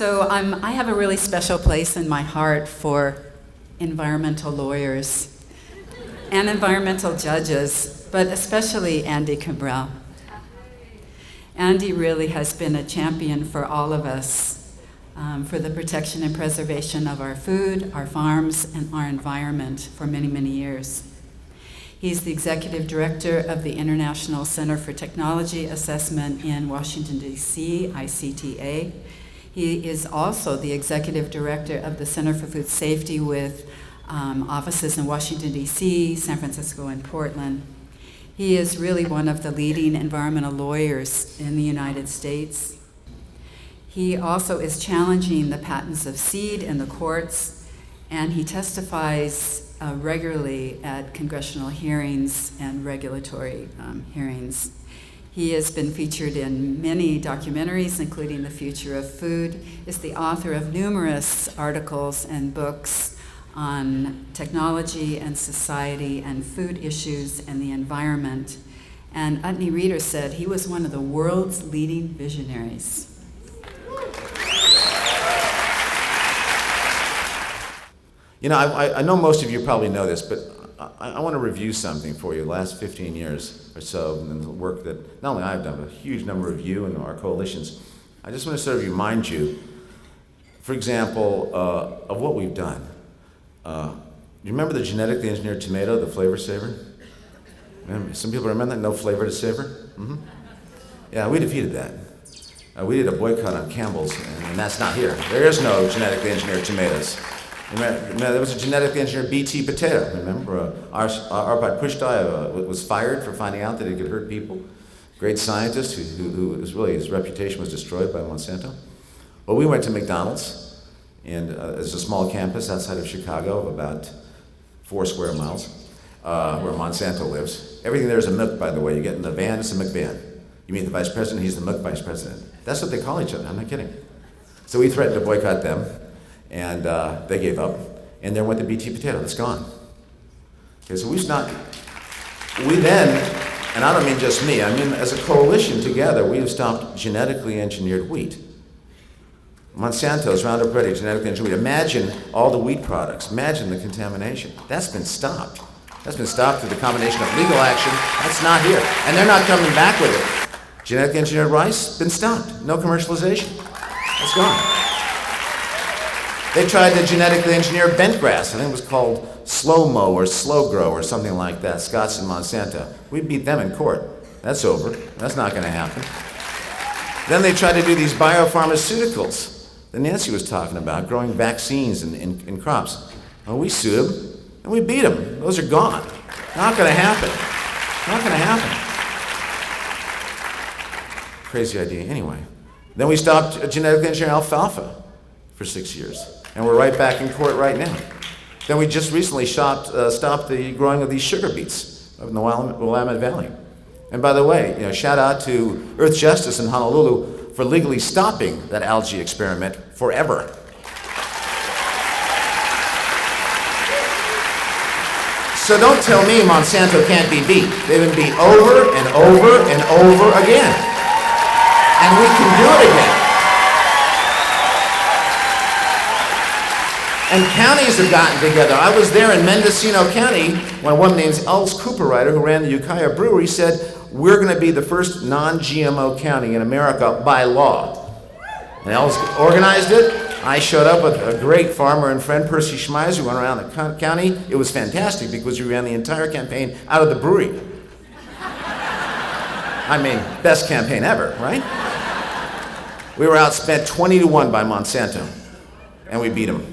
I have a really special place in my heart for environmental lawyers and environmental judges, but especially Andy Kimbrell. Andy really has been a champion for all of us for the protection and preservation of our food, our farms, and our environment for many, many years. He's the executive director of the International Center for Technology Assessment in Washington, D.C., ICTA. He is also the executive director of the Center for Food Safety with offices in Washington, D.C., San Francisco, and Portland. He is really one of the leading environmental lawyers in the United States. He also is challenging the patents of seed in the courts, and he testifies regularly at congressional hearings and regulatory hearings. He has been featured in many documentaries, including The Future of Food, is the author of numerous articles and books on technology and society and food issues and the environment. And Utne Reader said he was one of the world's leading visionaries. You know, I know most of you probably know this, but I want to review something for you. The last 15 years or so, and the work that not only I've done, but a huge number of you and our coalitions. I just want to sort of remind you, for example, of what we've done. You remember the genetically engineered tomato, the flavor saver? Some people remember that, no flavor to savor? Mm-hmm. Yeah, we defeated that. We did a boycott on Campbell's, and that's not here. There is no genetically engineered tomatoes. Remember, there was a genetically engineered BT potato. Remember, Arpad Pushtai was fired for finding out that it could hurt people. Great scientist who was really, his reputation was destroyed by Monsanto. Well, we went to McDonald's, and it's a small campus outside of Chicago of about 4 square miles, where Monsanto lives. Everything there is a MILK, by the way. You get in the van, it's a McVan. You meet the vice president, he's the MILK vice president. That's what they call each other, I'm not kidding. So we threatened to boycott them. And they gave up, and there went the BT potato. It's gone. Okay, so we then, and I don't mean just me, I mean as a coalition together, we have stopped genetically engineered wheat. Monsanto's Roundup Ready, genetically engineered wheat. Imagine all the wheat products. Imagine the contamination. That's been stopped. That's been stopped through the combination of legal action. That's not here, and they're not coming back with it. Genetically engineered rice, been stopped. No commercialization. It's gone. They tried to genetically engineer bent grass. I think it was called slow-mo or slow-grow or something like that, Scotts and Monsanto. We beat them in court. That's over. That's not going to happen. Then they tried to do these biopharmaceuticals that Nancy was talking about, growing vaccines in crops. Well, we sued them, and we beat them. Those are gone. Not going to happen. Not going to happen. Crazy idea. Anyway. Then we stopped genetically engineering alfalfa for 6 years. And we're right back in court right now. Then we just recently stopped the growing of these sugar beets up in the Willamette Valley. And by the way, shout out to Earth Justice in Honolulu for legally stopping that algae experiment forever. So don't tell me Monsanto can't be beat. They've been beat over and over and over again. And we can do it again. And counties have gotten together. I was there in Mendocino County when a woman named Els Cooperrider, who ran the Ukiah Brewery, said, we're going to be the first non-GMO county in America by law. And Els organized it. I showed up with a great farmer and friend, Percy Schmeiser, who went around the county. It was fantastic because we ran the entire campaign out of the brewery. I mean, best campaign ever, right? We were outspent 20-1 by Monsanto, and we beat them.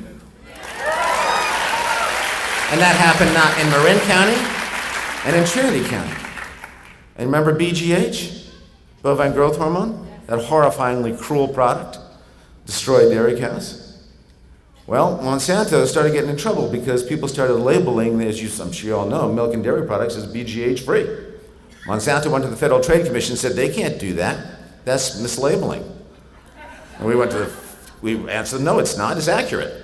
And that happened not in Marin County and in Trinity County. And remember BGH, bovine growth hormone? That horrifyingly cruel product, destroyed dairy cows. Well, Monsanto started getting in trouble because people started labeling, as I'm sure you all know, milk and dairy products as BGH free. Monsanto went to the Federal Trade Commission and said, they can't do that. That's mislabeling. And we answered, no, it's not, it's accurate.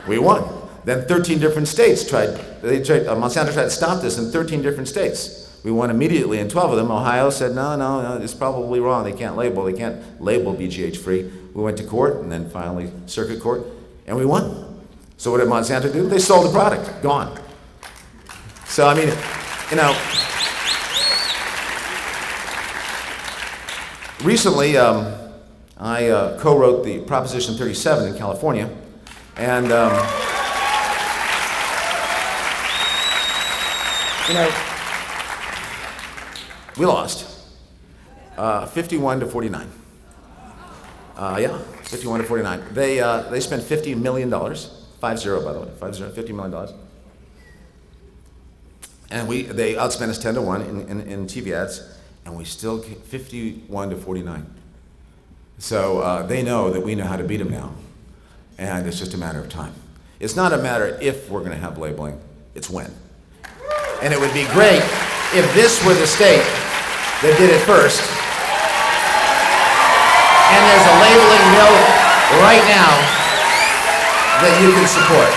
We won. Then 13 different states Monsanto tried to stop this in 13 different states. We won immediately in 12 of them. Ohio said, no, it's probably wrong. They can't label BGH free. We went to court, and then finally circuit court, and we won. So what did Monsanto do? They sold the product, gone. So, I mean, recently, I co-wrote the Proposition 37 in California, and we lost 51 to 49. 51 to 49. They spent $50 million, 50 by the way, $50 million. And they outspent us 10 to 1 in TV ads, and we still came 51 to 49. So they know that we know how to beat them now, and it's just a matter of time. It's not a matter if we're going to have labeling, it's when. And it would be great if this were the state that did it first, and there's a labeling bill right now that you can support.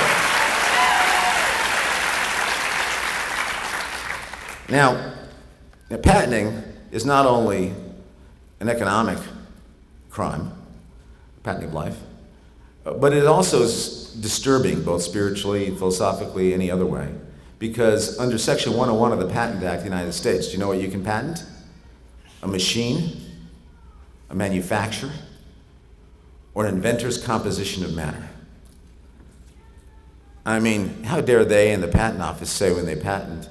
Now, patenting is not only an economic crime, patenting of life, but it also is disturbing, both spiritually, philosophically, any other way, because under Section 101 of the Patent Act of the United States, do you know what you can patent? A machine, a manufacturer, or an inventor's composition of matter. I mean, how dare they in the patent office say when they patent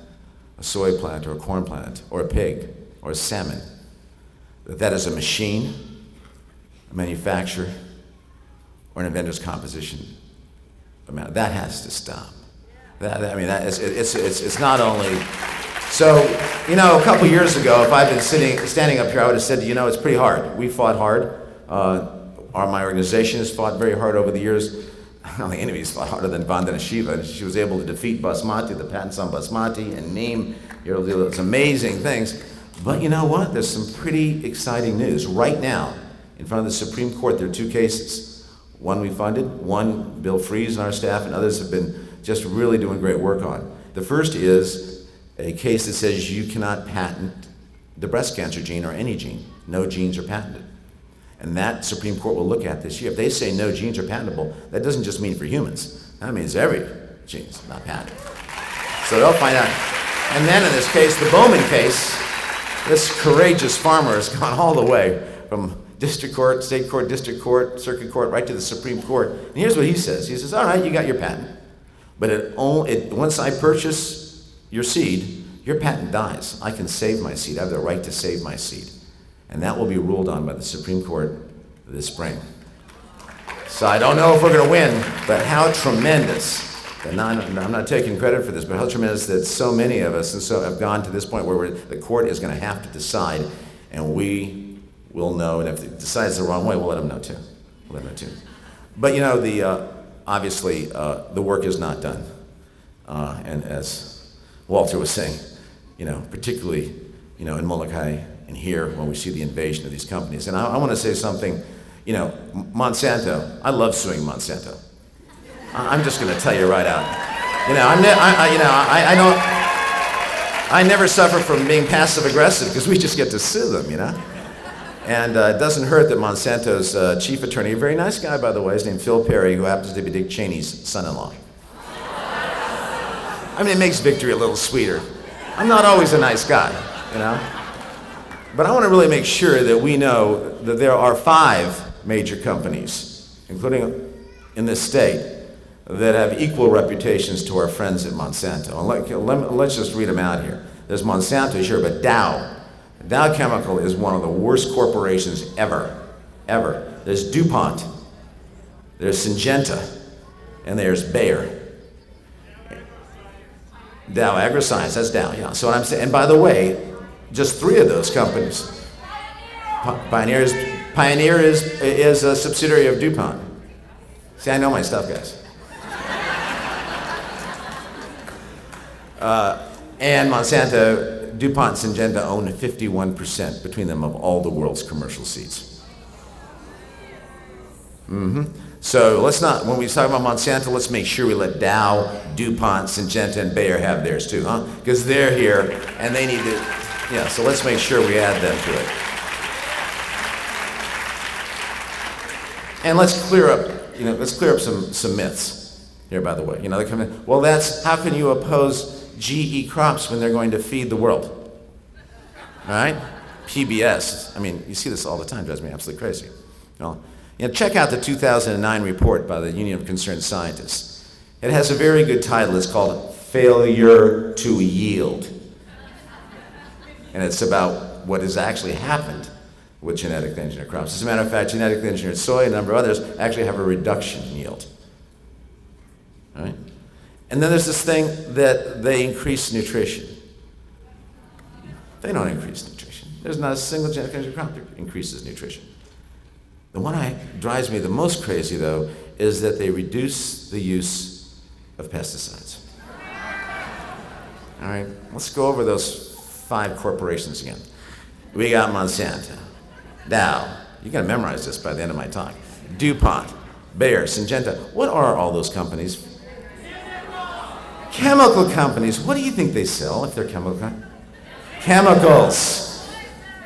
a soy plant or a corn plant or a pig or a salmon that is a machine, a manufacturer, or an inventor's composition of matter. That has to stop. It's not only. So, a couple years ago, if I'd been standing up here, I would have said, it's pretty hard. We fought hard. My organization has fought very hard over the years. The enemies fought harder than Vandana Shiva. She was able to defeat Basmati, the patents on Basmati, and name those amazing things. But you know what? There's some pretty exciting news. Right now, in front of the Supreme Court, there are two cases. One we funded, one Bill Fries and our staff and others have been just really doing great work on. The first is a case that says you cannot patent the breast cancer gene or any gene. No genes are patented. And that Supreme Court will look at this year. If they say no genes are patentable, that doesn't just mean for humans. That means every gene is not patentable. So they'll find out. And then in this case, the Bowman case, this courageous farmer has gone all the way from district court, state court, district court, circuit court, right to the Supreme Court. And here's what he says. He says, all right, you got your patent. But once I purchase your seed, your patent dies. I can save my seed. I have the right to save my seed. And that will be ruled on by the Supreme Court this spring. So I don't know if we're going to win, but how tremendous. And I'm not taking credit for this, but how tremendous that so many of us and so have gone to this point where the court is going to have to decide, and we will know. And if it decides the wrong way, we'll let them know too. But obviously, the work is not done. And as Walter was saying, particularly, in Molokai and here when we see the invasion of these companies. And I want to say something, Monsanto, I love suing Monsanto. I'm just going to tell you right out. I never suffer from being passive aggressive because we just get to sue them, And it doesn't hurt that Monsanto's chief attorney, a very nice guy, by the way, is named Phil Perry, who happens to be Dick Cheney's son-in-law. It makes victory a little sweeter. I'm not always a nice guy, But I want to really make sure that we know that there are 5 major companies, including in this state, that have equal reputations to our friends at Monsanto. And let's just read them out here. There's Monsanto, sure, but Dow. Dow Chemical is one of the worst corporations ever. There's DuPont, there's Syngenta, and there's Bayer. Dow AgroScience, that's Dow, yeah. So what I'm saying, and by the way, just 3 of those companies. Pioneer is a subsidiary of DuPont. See, I know my stuff, guys. And Monsanto, DuPont, and Syngenta own 51% between them of all the world's commercial seeds. So let's not, when we talk about Monsanto, let's make sure we let Dow, DuPont, Syngenta, and Bayer have theirs too, huh? Because they're here and they need to, yeah, so let's make sure we add them to it. And let's clear up some myths here, by the way. They come in, well, how can you oppose GE crops when they're going to feed the world? All right? PBS. I mean, you see this all the time, drives me absolutely crazy. Check out the 2009 report by the Union of Concerned Scientists. It has a very good title. It's called Failure to Yield. And it's about what has actually happened with genetically engineered crops. As a matter of fact, genetically engineered soy and a number of others actually have a reduction in yield. All right? And then there's this thing that they increase nutrition. They don't increase nutrition. There's not a single genetically engineered crop that increases nutrition. The one that drives me the most crazy, though, is that they reduce the use of pesticides. All right, let's go over those 5 corporations again. We got Monsanto, Dow. You got to memorize this by the end of my talk. DuPont, Bayer, Syngenta. What are all those companies? Chemical companies. What do you think they sell if they're chemical? Chemicals.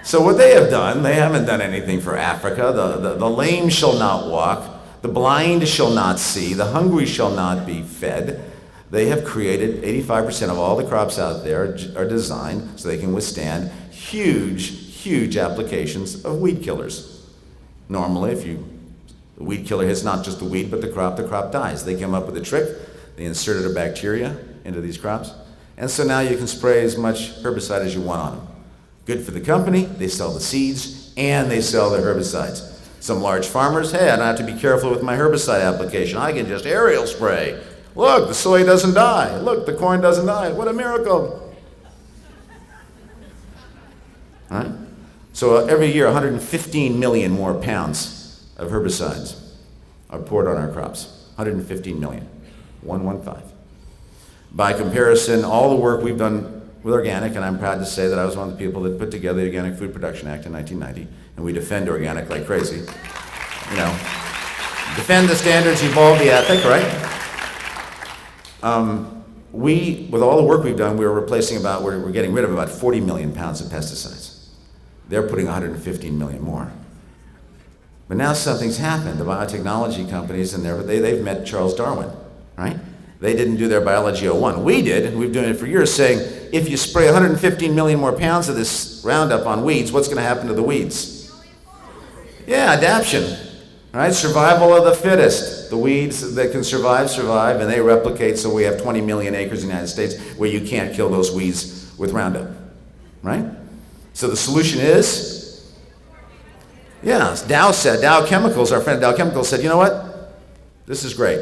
So what they have done, they haven't done anything for Africa. The lame shall not walk, the blind shall not see, the hungry shall not be fed. They have created 85% of all the crops out there are designed so they can withstand huge applications of weed killers. Normally, if the weed killer hits not just the weed but the crop dies. They came up with a trick. They inserted a bacteria into these crops. And so now you can spray as much herbicide as you want on them. Good for the company, they sell the seeds, and they sell the herbicides. Some large farmers, hey, I don't have to be careful with my herbicide application. I can just aerial spray. Look, the soy doesn't die. Look, the corn doesn't die. What a miracle. All right? So every year, 115 million more pounds of herbicides are poured on our crops. 115 million. 115. By comparison, all the work we've done with organic, and I'm proud to say that I was one of the people that put together the Organic Food Production Act in 1990, and we defend organic like crazy. Defend the standards, evolve the ethic, right? With all the work we've done, we're getting rid of about 40 million pounds of pesticides. They're putting 115 million more. But now something's happened. The biotechnology companies, they've met Charles Darwin, right? They didn't do their Biology 01. We did, and we've been doing it for years, saying, if you spray 115 million more pounds of this Roundup on weeds, what's going to happen to the weeds? Yeah, adaptation, right? Survival of the fittest. The weeds that can survive, and they replicate, so we have 20 million acres in the United States where you can't kill those weeds with Roundup, right? So the solution is, Dow Chemicals, our friend Dow Chemicals said, you know what? This is great.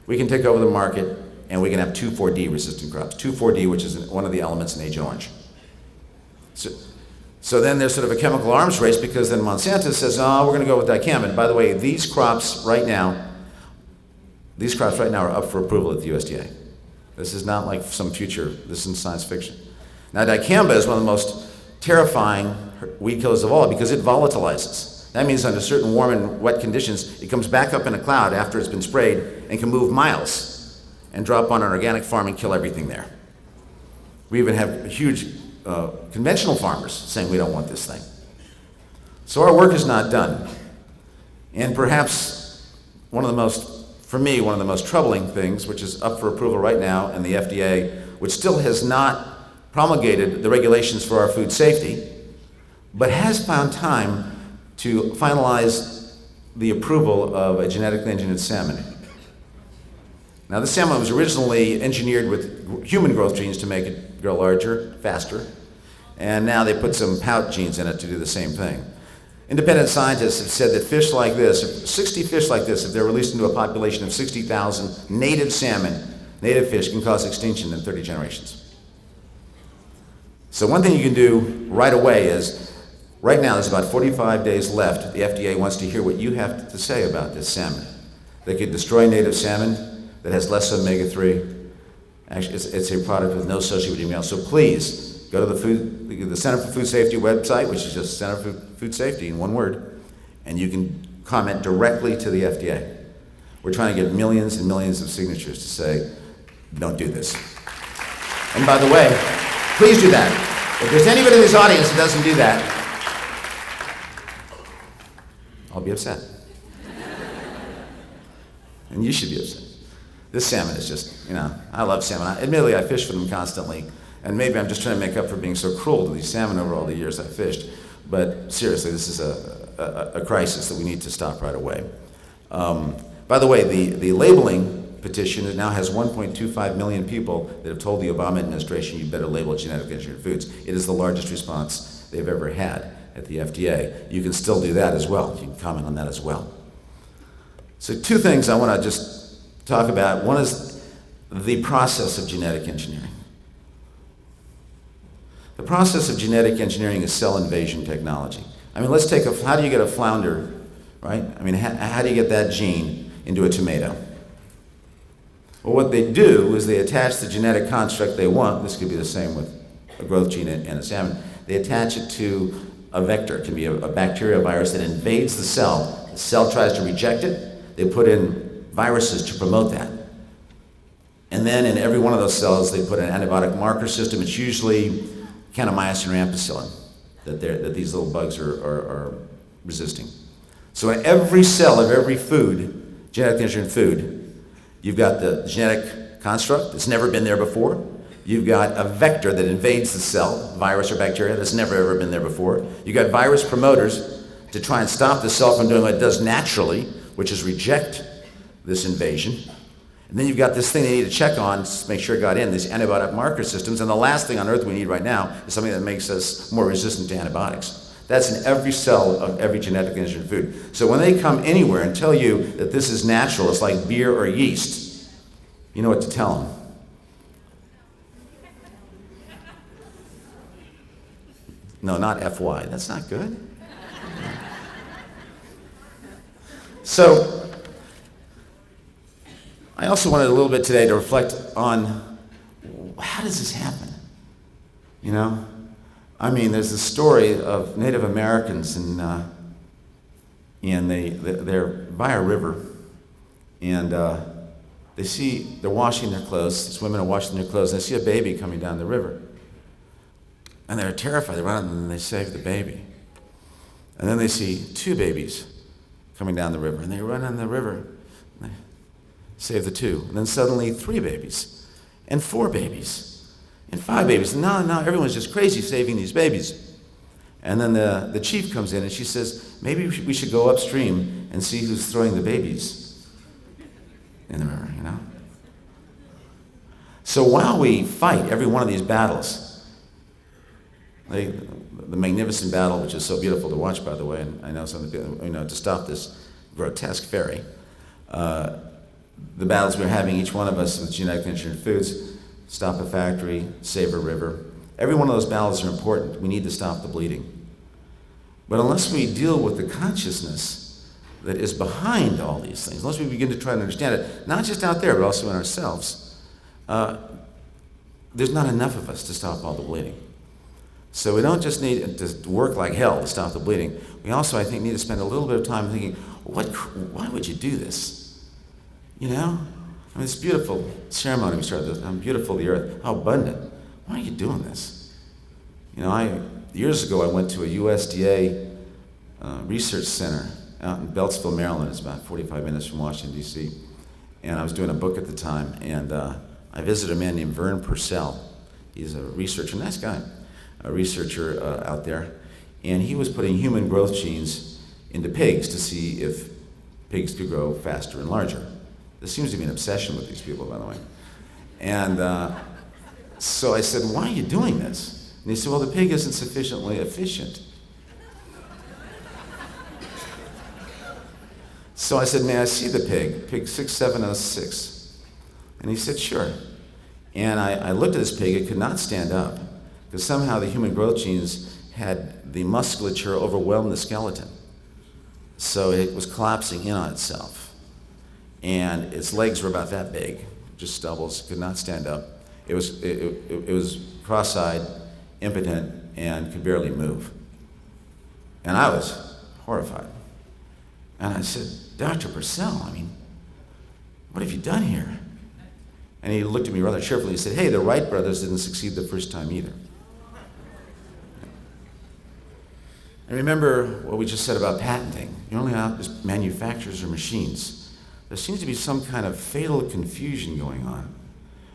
We can take over the market, and we can have 2,4-D resistant crops. 2,4-D, which is one of the elements in Agent Orange. So then there's sort of a chemical arms race, because then Monsanto says, we're going to go with dicamba. By the way, these crops right now are up for approval at the USDA. This is not like some future, this is science fiction. Now, dicamba is one of the most terrifying weed killers of all because it volatilizes. That means under certain warm and wet conditions, it comes back up in a cloud after it's been sprayed and can move miles and drop on an organic farm and kill everything there. We even have huge conventional farmers saying we don't want this thing. So our work is not done. And perhaps one of the most troubling things, which is up for approval right now in the FDA, which still has not promulgated the regulations for our food safety, but has found time to finalize the approval of a genetically engineered salmon. Now, this salmon was originally engineered with human growth genes to make it grow larger, faster, and now they put some pout genes in it to do the same thing. Independent scientists have said that 60 fish like this, if they're released into a population of 60,000 native salmon, native fish, can cause extinction in 30 generations. So one thing you can do right away is, right now, there's about 45 days left. The FDA wants to hear what you have to say about this salmon. They could destroy native salmon that has less omega-3. Actually, it's a product with no associated. So please, go to the Center for Food Safety website, which is just Center for Food Safety in one word, and you can comment directly to the FDA. We're trying to get millions and millions of signatures to say, don't do this. And by the way, please do that. If there's anybody in this audience that doesn't do that, I'll be upset. And you should be upset. This salmon is just, I love salmon. Admittedly, I fish for them constantly, and maybe I'm just trying to make up for being so cruel to these salmon over all the years I fished. But seriously, this is a crisis that we need to stop right away. By the way, the labeling petition now has 1.25 million people that have told the Obama administration, you better label genetically engineered foods. It is the largest response they've ever had at the FDA. You can still do that as well. You can comment on that as well. So two things I want to just talk about. One is the process of genetic engineering. The process of genetic engineering is cell invasion technology. I mean, let's take how do you get a flounder, right? I mean, how do you get that gene into a tomato? Well, what they do is they attach the genetic construct they want. This could be the same with a growth gene and a salmon. They attach it to a vector. It can be a bacteria, a virus that invades the cell. The cell tries to reject it. They put in viruses to promote that. And then in every one of those cells, they put an antibiotic marker system. It's usually kanamycin or ampicillin that these little bugs are resisting. So in every cell of every food, genetically engineered food, you've got the genetic construct that's never been there before. You've got a vector that invades the cell, virus or bacteria, that's never ever been there before. You've got virus promoters to try and stop the cell from doing what it does naturally, which is reject this invasion. And then you've got this thing they need to check on to make sure it got in, these antibiotic marker systems. And the last thing on earth we need right now is something that makes us more resistant to antibiotics. That's in every cell of every genetically engineered food. So when they come anywhere and tell you that this is natural, it's like beer or yeast, you know what to tell them. No, not FY. That's not good. So I also wanted a little bit today to reflect on how does this happen? I mean, there's this story of Native Americans, and they're by a river, and they're washing their clothes. These women are washing their clothes, and they see a baby coming down the river, and they're terrified. They run out and they save the baby, and then they see two babies coming down the river, and they run down the river, and they save the two, and then suddenly 3 babies, and 4 babies. And 5 babies. Now everyone's just crazy saving these babies. And then the chief comes in and she says, maybe we should go upstream and see who's throwing the babies in the river, So while we fight every one of these battles, the magnificent battle, which is so beautiful to watch, by the way, and I know some of the people, to stop this grotesque ferry, the battles we're having, each one of us with genetically engineered foods, stop a factory, save a river. Every one of those battles are important. We need to stop the bleeding. But unless we deal with the consciousness that is behind all these things, unless we begin to try and understand it, not just out there, but also in ourselves, there's not enough of us to stop all the bleeding. So we don't just need to work like hell to stop the bleeding. We also, I think, need to spend a little bit of time thinking, why would you do this? I mean, it's a beautiful ceremony we started this. How beautiful the earth, how abundant. Why are you doing this? Years ago I went to a USDA research center out in Beltsville, Maryland. It's about 45 minutes from Washington, D.C. And I was doing a book at the time, and I visited a man named Vern Purcell. He's a researcher, nice guy, a researcher out there. And he was putting human growth genes into pigs to see if pigs could grow faster and larger. There seems to be an obsession with these people, by the way. And so I said, why are you doing this? And he said, well, the pig isn't sufficiently efficient. So I said, may I see the pig 6706? And he said, sure. And I looked at this pig. It could not stand up because somehow the human growth genes had the musculature overwhelm the skeleton. So it was collapsing in on itself. And its legs were about that big, just stubbles, could not stand up. It was cross-eyed, impotent, and could barely move. And I was horrified. And I said, Dr. Purcell, I mean, what have you done here? And he looked at me rather cheerfully and said, hey, the Wright brothers didn't succeed the first time either. And remember what we just said about patenting. You're only out as manufacturers or machines. There seems to be some kind of fatal confusion going on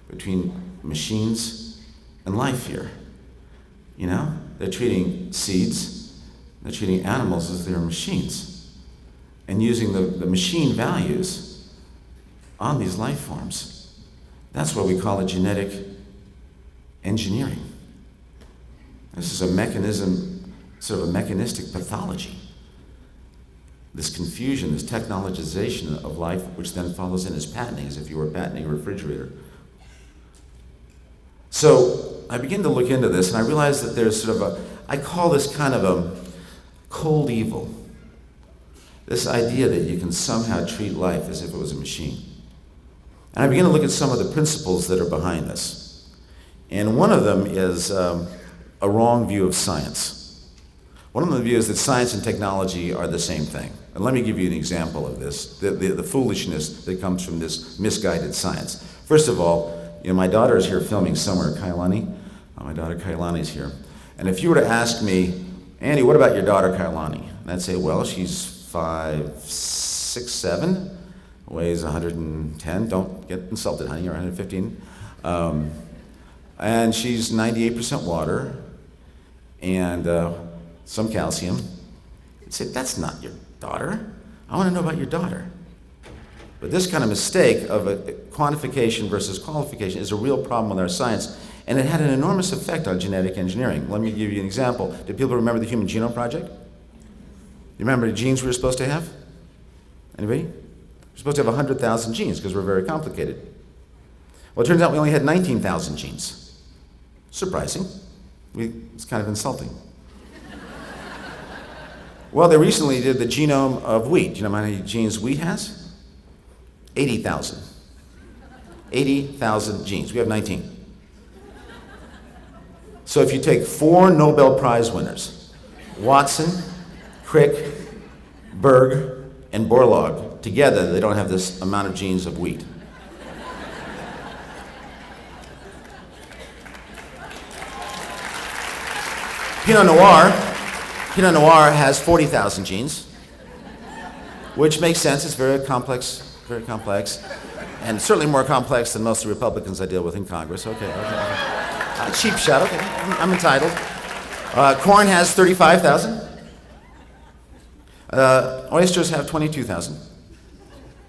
between machines and life here. You know, they're treating seeds, they're treating animals as their machines, and using the machine values on these life forms. That's what we call it genetic engineering. This is a mechanism, sort of a mechanistic pathology. This confusion, this technologization of life, which then follows in as patenting, as if you were patenting a refrigerator. So I begin to look into this, and I realize that there's sort of I call this kind of a cold evil. This idea that you can somehow treat life as if it was a machine. And I begin to look at some of the principles that are behind this. And one of them is a wrong view of science. One of the views that science and technology are the same thing. And let me give you an example of this, the foolishness that comes from this misguided science. First of all, you know, my daughter is here filming somewhere, Kailani. My daughter Kailani is here. And if you were to ask me, Andy, what about your daughter Kailani? And I'd say, well, she's 5'6", 7", weighs 110. Don't get insulted, honey, or 115. And she's 98% water and some calcium. I'd say, that's not your daughter. I want to know about your daughter. But this kind of mistake of a quantification versus qualification is a real problem with our science, and it had an enormous effect on genetic engineering. Let me give you an example. Do people remember the Human Genome Project? You remember the genes we were supposed to have? Anybody? We're supposed to have 100,000 genes because we're very complicated. Well, it turns out we only had 19,000 genes. Surprising. It's kind of insulting. Well, they recently did the genome of wheat. Do you know how many genes wheat has? 80,000. 80,000 genes. We have 19. So if you take 4 Nobel Prize winners, Watson, Crick, Berg, and Borlaug, together they don't have this amount of genes of wheat. Pinot Noir has 40,000 genes, which makes sense. It's very complex, and certainly more complex than most of the Republicans I deal with in Congress. Okay. Cheap shot, okay, I'm entitled. Corn has 35,000. Oysters have 22,000.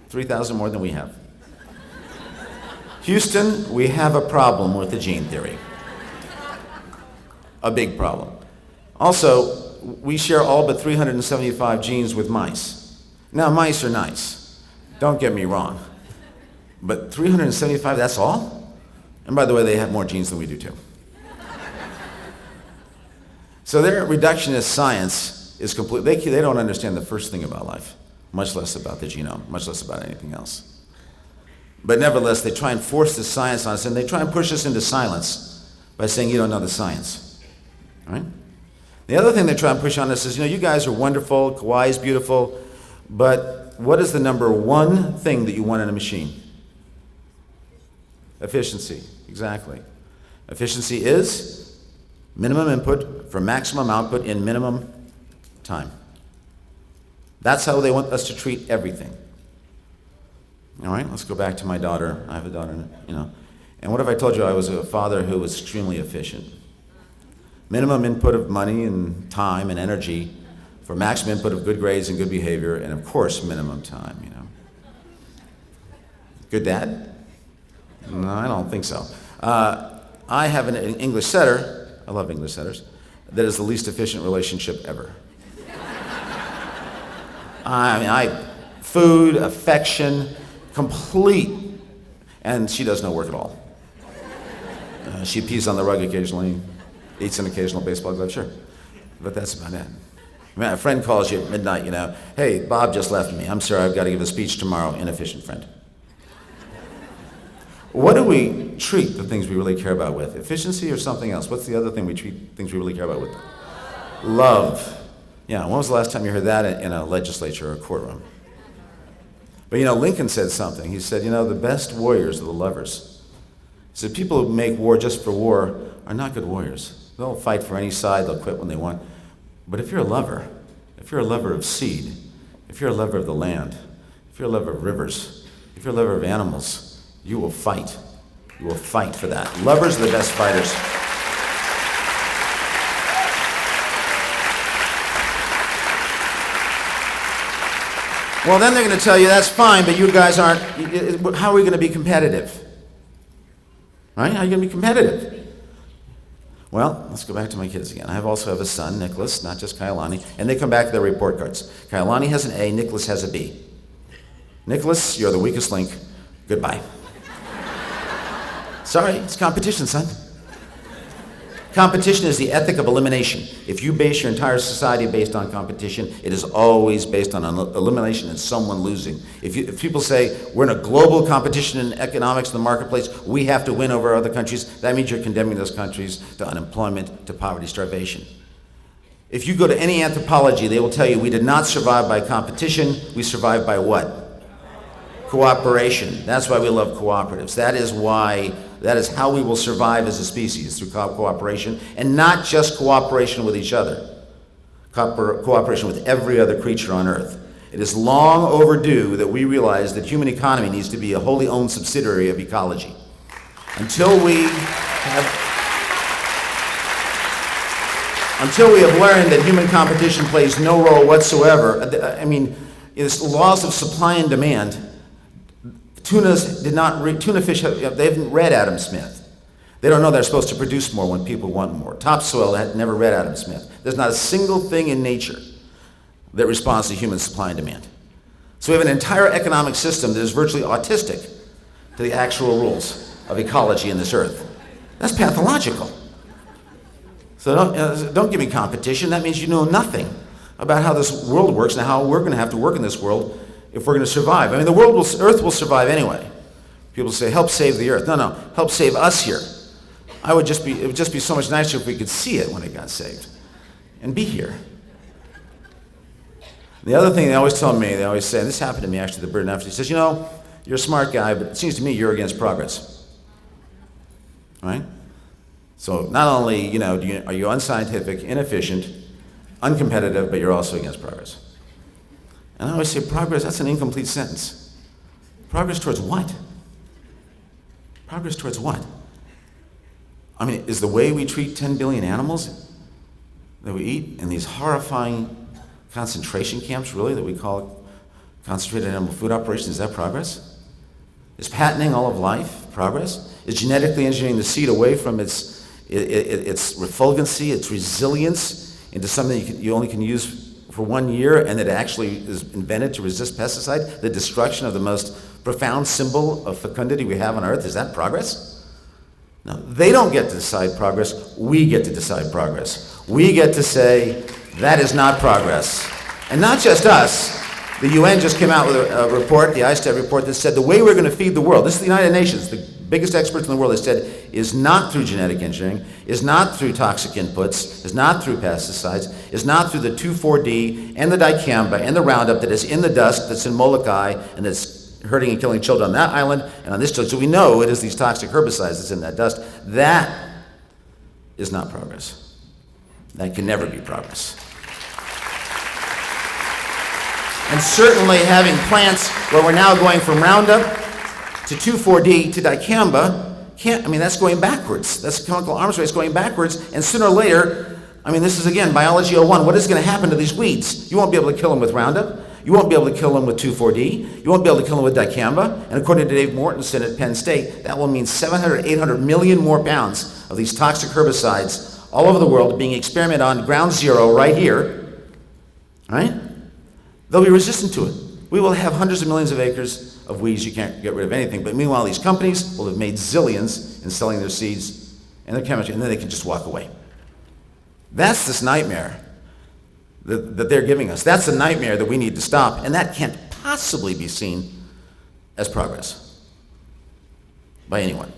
3,000 more than we have. Houston, we have a problem with the gene theory. A big problem. Also, we share all but 375 genes with mice. Now, mice are nice. Don't get me wrong. But 375, that's all? And by the way, they have more genes than we do too. So their reductionist science is complete. They don't understand the first thing about life, much less about the genome, much less about anything else. But nevertheless, they try and force the science on us, and they try and push us into silence by saying you don't know the science. All right? The other thing they try and push on us is, you guys are wonderful, Kauai is beautiful, but what is the number one thing that you want in a machine? Efficiency, exactly. Efficiency is minimum input for maximum output in minimum time. That's how they want us to treat everything. All right, let's go back to my daughter. I have a daughter, And what if I told you I was a father who was extremely efficient? Minimum input of money and time and energy for maximum input of good grades and good behavior, and of course, minimum time, Good dad? No, I don't think so. I have an English setter, I love English setters, that is the least efficient relationship ever. Food, affection, complete, and she does no work at all. She pees on the rug occasionally, eats an occasional baseball glove, sure, but that's about it. A friend calls you at midnight, hey, Bob just left me. I'm sorry, I've got to give a speech tomorrow. Inefficient friend. What do we treat the things we really care about with? Efficiency or something else? What's the other thing we treat things we really care about with? Love. Yeah, when was the last time you heard that in a legislature or a courtroom? But Lincoln said something. He said, the best warriors are the lovers. He said, people who make war just for war are not good warriors. They'll fight for any side, they'll quit when they want. But if you're a lover of seed, if you're a lover of the land, if you're a lover of rivers, if you're a lover of animals, you will fight. You will fight for that. Lovers are the best fighters. Well, then they're going to tell you, that's fine, but you guys aren't, how are we going to be competitive? Right? How are you going to be competitive? Well, let's go back to my kids again. I also have a son, Nicholas, not just Kailani, and they come back to their report cards. Kailani has an A, Nicholas has a B. Nicholas, you're the weakest link. Goodbye. Sorry, it's competition, son. Competition is the ethic of elimination. If you base your entire society based on competition, it is always based on elimination and someone losing. If people say, we're in a global competition in economics in the marketplace, we have to win over other countries, that means you're condemning those countries to unemployment, to poverty, starvation. If you go to any anthropology, they will tell you we did not survive by competition, we survived by what? Cooperation. That's why we love cooperatives. That is how we will survive as a species, through cooperation, and not just cooperation with each other. Cooperation with every other creature on Earth. It is long overdue that we realize that human economy needs to be a wholly owned subsidiary of ecology. Until we have learned that human competition plays no role whatsoever, it's laws of supply and demand. Tuna fish, they haven't read Adam Smith. They don't know they're supposed to produce more when people want more. Topsoil had never read Adam Smith. There's not a single thing in nature that responds to human supply and demand. So we have an entire economic system that is virtually autistic to the actual rules of ecology in this earth. That's pathological. So don't give me competition. That means you know nothing about how this world works and how we're going to have to work in this world if we're going to survive. The Earth will survive anyway. People say, help save the Earth. No, help save us here. It would just be so much nicer if we could see it when it got saved and be here. The other thing they always tell me, they always say, and this happened to me actually, the Bird He says, you're a smart guy, but it seems to me you're against progress. Right? So not only, are you unscientific, inefficient, uncompetitive, but you're also against progress. And I always say, progress, that's an incomplete sentence. Progress towards what? Progress towards what? Is the way we treat 10 billion animals that we eat in these horrifying concentration camps, really, that we call concentrated animal food operations, is that progress? Is patenting all of life progress? Is genetically engineering the seed away from its refulgency, its resilience, into something you only can use for 1 year, and that actually is invented to resist pesticide, the destruction of the most profound symbol of fecundity we have on Earth? Is that progress? No, they don't get to decide progress. We get to decide progress. We get to say, that is not progress. And not just us. The UN just came out with a report, the ISTAT report, that said the way we're going to feed the world, this is the United Nations, the biggest experts in the world, they said, is not through genetic engineering, is not through toxic inputs, is not through pesticides, is not through the 2,4-D and the dicamba and the Roundup that is in the dust, that's in Molokai, and that's hurting and killing children on that island and on this island. So we know it is these toxic herbicides that's in that dust. That is not progress. That can never be progress. And certainly having plants where we're now going from Roundup to 2,4-D to dicamba, that's going backwards. That's chemical arms race going backwards, and sooner or later, this is again biology 01. What is going to happen to these weeds? You won't be able to kill them with Roundup. You won't be able to kill them with 2,4-D. You won't be able to kill them with dicamba. And according to Dave Mortensen at Penn State, that will mean 700, 800 million more pounds of these toxic herbicides all over the world being experimented on ground zero right here. Right? They'll be resistant to it. We will have hundreds of millions of acres of weeds. You can't get rid of anything. But meanwhile, these companies will have made zillions in selling their seeds and their chemistry, and then they can just walk away. That's this nightmare that they're giving us. That's a nightmare that we need to stop, and that can't possibly be seen as progress by anyone.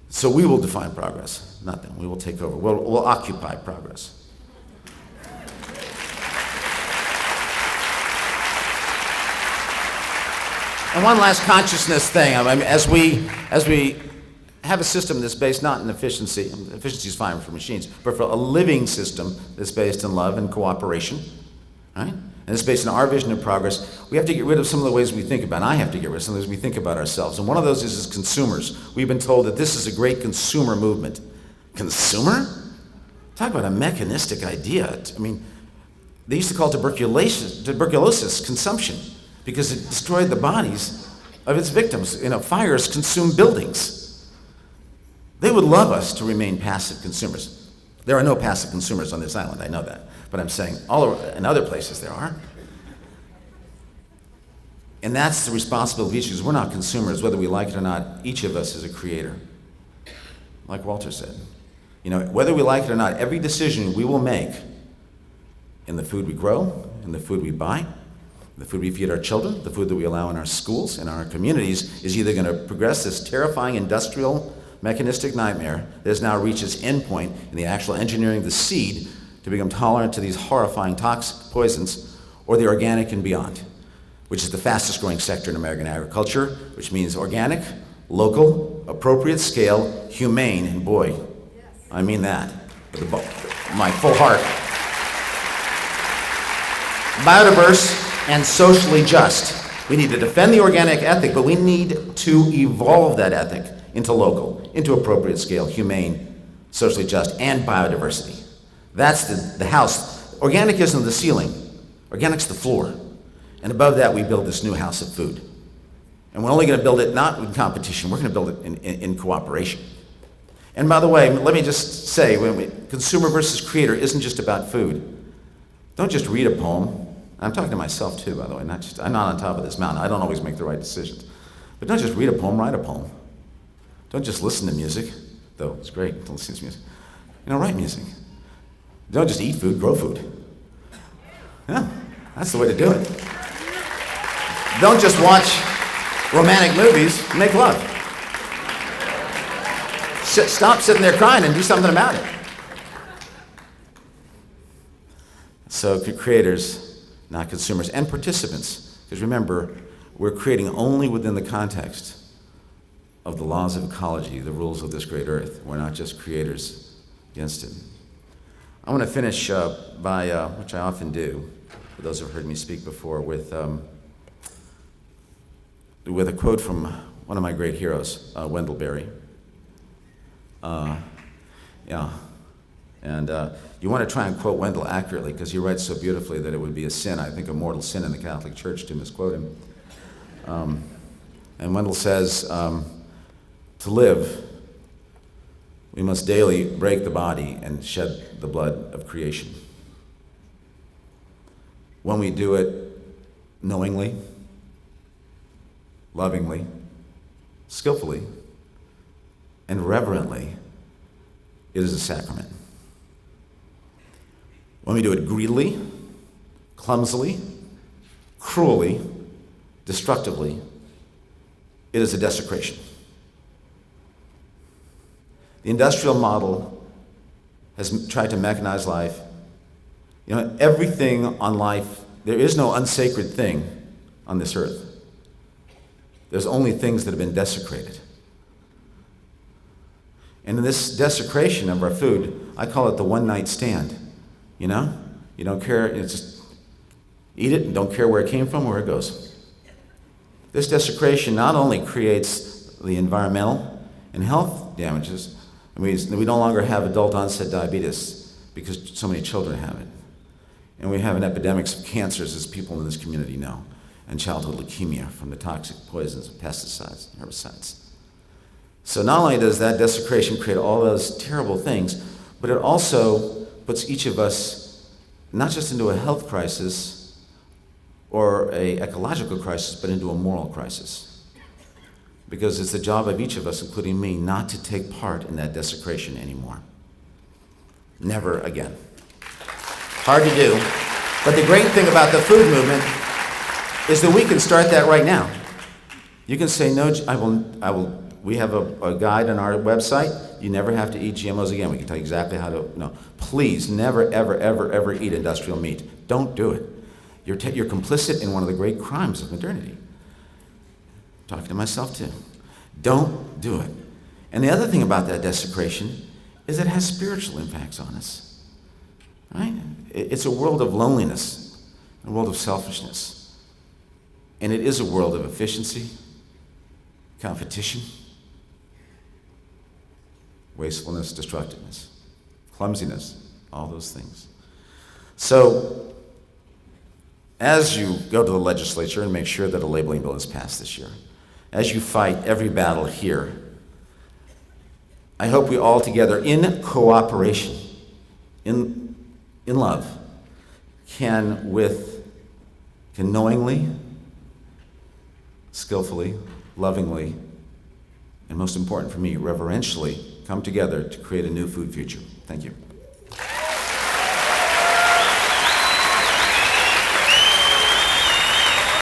So we will define progress, not them. We will take over. We'll occupy progress. And one last consciousness thing. I mean, as we have a system that's based not in efficiency, efficiency is fine for machines, but for a living system that's based in love and cooperation, right? And it's based on our vision of progress. We have to get rid of some of the ways we think about, and I have to get rid of some of the ways we think about ourselves. And one of those is as consumers. We've been told that this is a great consumer movement. Consumer? Talk about a mechanistic idea. I mean, they used to call tuberculosis consumption because it destroyed the bodies of its victims. You know, fires consume buildings. They would love us to remain passive consumers. There are no passive consumers on this island, I know that. But I'm saying in other places there are. And that's the responsibility of each of us. We're not consumers, whether we like it or not. Each of us is a creator. Like Walter said. You know, whether we like it or not, every decision we will make in the food we grow, in the food we buy, the food we feed our children, the food that we allow in our schools, in our communities, is either going to progress this terrifying industrial mechanistic nightmare that has now reached its end point in the actual engineering of the seed to become tolerant to these horrifying toxic poisons, or the organic and beyond, which is the fastest growing sector in American agriculture, which means organic, local, appropriate scale, humane, and boy, I mean that with my full heart. Biodiverse and socially just. We need to defend the organic ethic, but we need to evolve that ethic into local, into appropriate scale, humane, socially just, and biodiversity. That's the house. Organic isn't the ceiling. Organic's the floor. And above that, we build this new house of food. And we're only going to build it not in competition. We're going to build it in cooperation. And by the way, let me just say, consumer versus creator isn't just about food. Don't just read a poem. I'm talking to myself too, by the way. I'm not on top of this mountain. I don't always make the right decisions. But don't just read a poem, write a poem. Don't just listen to music, though it's great to listen to music. Write music. Don't just eat food, grow food. Yeah, that's the way to do it. Don't just watch romantic movies, make love. Stop sitting there crying and do something about it. So creators, not consumers, and participants. Because remember, we're creating only within the context of the laws of ecology, the rules of this great earth. We're not just creators against it. I want to finish by, which I often do, for those who have heard me speak before, with a quote from one of my great heroes, Wendell Berry. And you want to try and quote Wendell accurately because he writes so beautifully that it would be a sin, I think a mortal sin in the Catholic Church to misquote him. And Wendell says, to live, we must daily break the body and shed the blood of creation. When we do it knowingly, lovingly, skillfully, and reverently, it is a sacrament. When we do it greedily, clumsily, cruelly, destructively, it is a desecration. The industrial model has tried to mechanize life. Everything on life, there is no unsacred thing on this earth. There's only things that have been desecrated. And in this desecration of our food, I call it the one-night stand. You don't care, just eat it and don't care where it came from, where it goes. This desecration not only creates the environmental and health damages, we no longer have adult onset diabetes because so many children have it. And we have an epidemic of cancers, as people in this community know, and childhood leukemia from the toxic poisons of pesticides and herbicides. So not only does that desecration create all those terrible things, but it also puts each of us not just into a health crisis or an ecological crisis, but into a moral crisis. Because it's the job of each of us, including me, not to take part in that desecration anymore. Never again. Hard to do. But the great thing about the food movement is that we can start that right now. You can say, no, I will. We have a guide on our website. You never have to eat GMOs again. We can tell you exactly how to, no. Please never, ever, ever, ever eat industrial meat. Don't do it. You're complicit in one of the great crimes of modernity. talking to myself too. Don't do it. And the other thing about that desecration is it has spiritual impacts on us. Right? It's a world of loneliness, a world of selfishness. And it is a world of efficiency, competition, wastefulness, destructiveness, clumsiness, all those things. So, as you go to the legislature and make sure that a labeling bill is passed this year, as you fight every battle here, I hope we all together, in cooperation, in love, can knowingly, skillfully, lovingly, and most important for me, reverentially come together to create a new food future. Thank you.